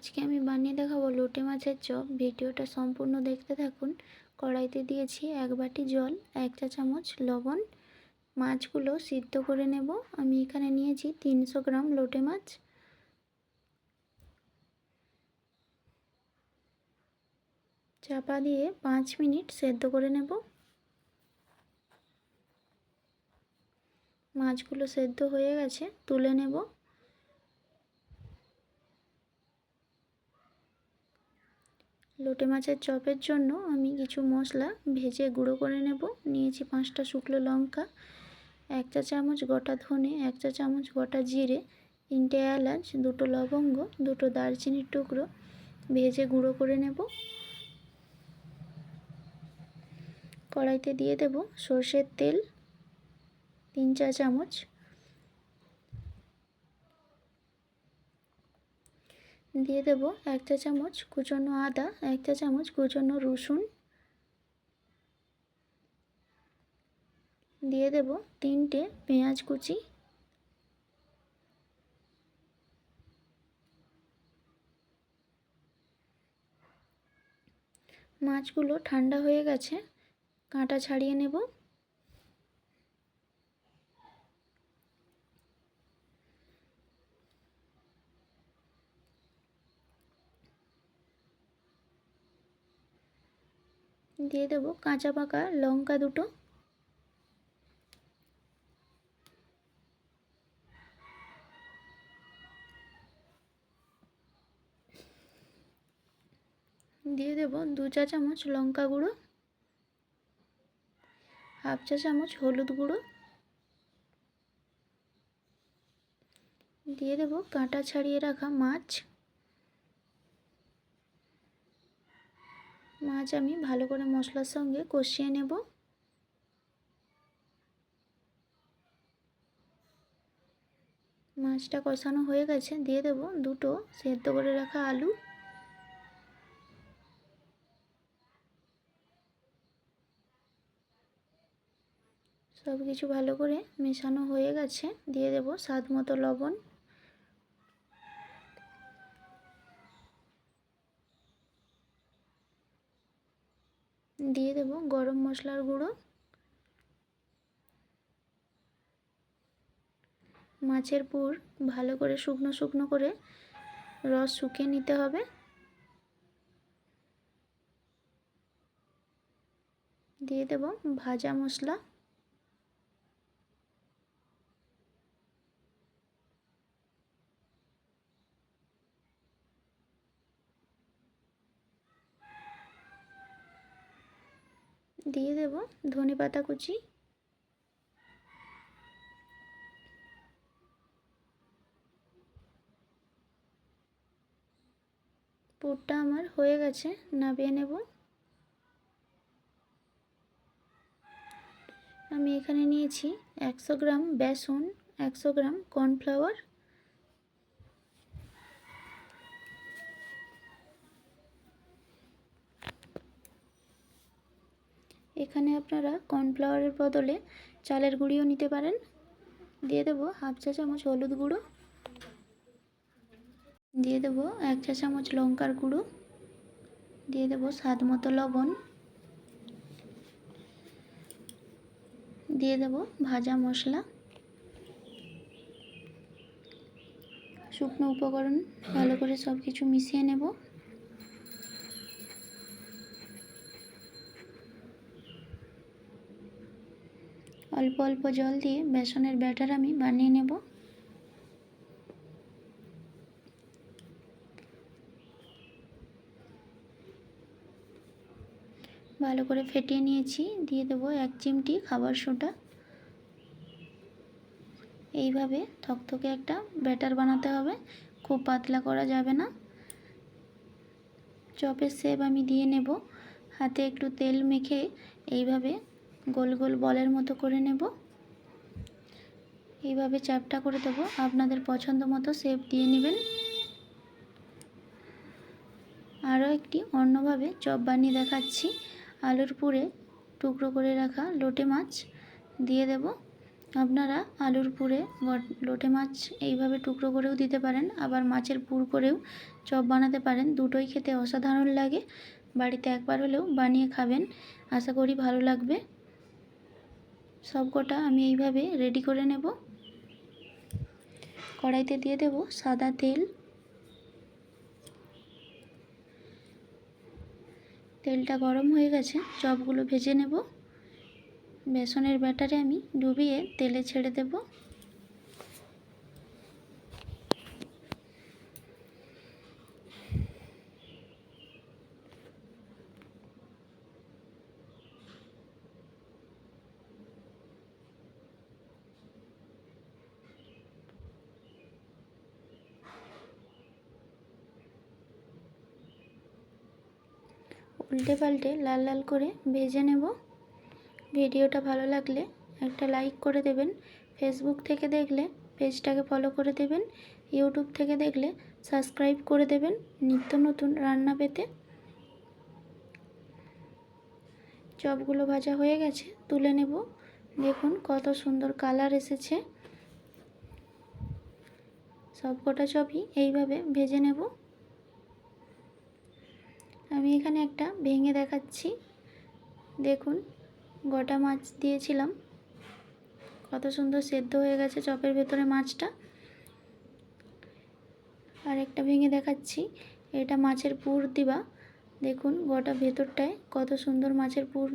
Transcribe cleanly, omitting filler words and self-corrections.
আজকে আমি বানিয়ে দেখাবো লোটে মাছের চপ। ভিডিওটা সম্পূর্ণ দেখতে থাকুন। কড়াইতে দিয়েছি 1 বাটি জল, 1 চা চামচ লবণ। মাছগুলো সিদ্ধ করে নেব। আমি এখানে নিয়েছি 300 গ্রাম লোটে মাছ। চাপা দিয়ে 5 মিনিট সেদ্ধ করে নেব। মাছগুলো সেদ্ধ হয়ে গেছে, তুলে নেব। লোটে মাছের চপের জন্য আমি কিছু মশলা ভেজে গুঁড়ো করে নেব। নিয়েছি 5টা শুকনো লঙ্কা, 1 চা চামচ গোটা ধনে, 1 চা চামচ গোটা জিরে, 3টে এলাচ, 2টো লবঙ্গ, 2টো দারচিনির টুকরো ভেজে গুঁড়ো করে নেব। কড়াইতে দিয়ে দেব সর্ষের তেল 3 চা চামচ। দিয়ে দেব 1 চা চামচ কুচনো আদা, 1 চা চামচ কুচনো রসুন। দিয়ে দেব 3টে পেঁয়াজ কুচি। মাছগুলো ঠান্ডা হয়ে গেছে, কাঁটা ছাড়িয়ে নেব। দিয়ে দেব কাঁচা পাকা লঙ্কা 2টো। দিয়ে দেব 2 চা চামচ লঙ্কা গুঁড়ো, 1/2 চা চামচ হলুদ গুঁড়ো। দিয়ে দেব কাঁটা ছাড়িয়ে রাখা মাছ। মাছ আমি ভালো করে মশলার সঙ্গে কষিয়ে নেব। মাছটা কষানো হয়ে গেছে, দিয়ে দেব 2টো সেদ্ধ করে রাখা আলু। সব কিছু ভালো করে মেশানো হয়ে গেছে, দিয়ে দেব স্বাদ মতো লবণ। দিয়ে দেব গরম মশলার গুঁড়ো। মাছের পুর ভালো করে শুকনো শুকনো করে রস শুকিয়ে নিতে হবে। দিয়ে দেব ভাজা মশলা। দিয়ে দেব ধনেপাতা কুচি। পুরটা আমার হয়ে গেছে, নামিয়ে নেব। আমি এখানে নিয়েছি 100 গ্রাম বেসন, 100 গ্রাম কর্নফ্লাওয়ার। এখানে আপনারা কর্নফ্লাওয়ারের বদলে চালের গুঁড়িও নিতে পারেন। দিয়ে দেব 1/2 চা চামচ হলুদ গুঁড়ো। দিয়ে দেব 1 চা চামচ লঙ্কার গুঁড়ো। দিয়ে দেব স্বাদ মতো লবণ। দিয়ে দেব ভাজা মশলা। শুকনো উপকরণ ভালো করে সব কিছু মিশিয়ে নেব। অল্প অল্প জল দিয়ে বেসনের ব্যাটার আমি বানিয়ে নেব। ভালো করে ফেটিয়ে নিয়েছি। দিয়ে দেব 1 চিমটি খাবার সোডা। এইভাবে থকথকে একটা ব্যাটার বানাতে হবে, খুব পাতলা করা যাবে না। চপের শেপ আমি দিয়ে নেব। হাতে একটু তেল মেখে এইভাবে গোল গোল বলের মতো করে নেব। এইভাবে চ্যাপটা করে দেব। আপনাদের পছন্দ মতো শেপ দিয়ে নেবেন। আরও একটি অন্যভাবে চপ বানিয়ে দেখাচ্ছি। আলুর পুরে টুকরো করে রাখা লোটে মাছ দিয়ে দেব। আপনারা আলুর পুরে লোটে মাছ এইভাবে টুকরো করেও দিতে পারেন, আবার মাছের পুর করেও চপ বানাতে পারেন। দুটোই খেতে অসাধারণ লাগে। বাড়িতে একবার হলেও বানিয়ে খাবেন, আশা করি ভালো লাগবে। সব কটা আমি এইভাবে রেডি করে নেব। কড়াইতে দিয়ে দেব সাদা তেল। তেলটা গরম হয়ে গেছে, চপগুলো ভেজে নেব। বেসনের ব্যাটারে আমি ডুবিয়ে তেলে ছেড়ে দেব। উল্টে পাল্টে লাল লাল করে ভেজে নেব। ভিডিওটা ভালো লাগলে একটা লাইক করে দেবেন। ফেসবুক থেকে দেখলে পেজটাকে ফলো করে দেবেন। ইউটিউব থেকে দেখলে সাবস্ক্রাইব করে দেবেন নিত্য নতুন রান্না পেতে। চপগুলো ভাজা হয়ে গেছে, তুলে নেব। দেখুন কত সুন্দর কালার এসেছে। সব কটা চপই এইভাবে ভেজে নেব। আমি এখানে একটা ভেঙে দেখাচ্ছি। দেখুন গোটা মাছ দিয়েছিলাম, কত সুন্দর সেদ্ধ হয়ে গেছে চপের ভেতরে মাছটা। আর একটা ভেঙে দেখাচ্ছি, এটা মাছের পুর দিবা। দেখুন গোটা ভেতরটায় কত সুন্দর মাছের পুর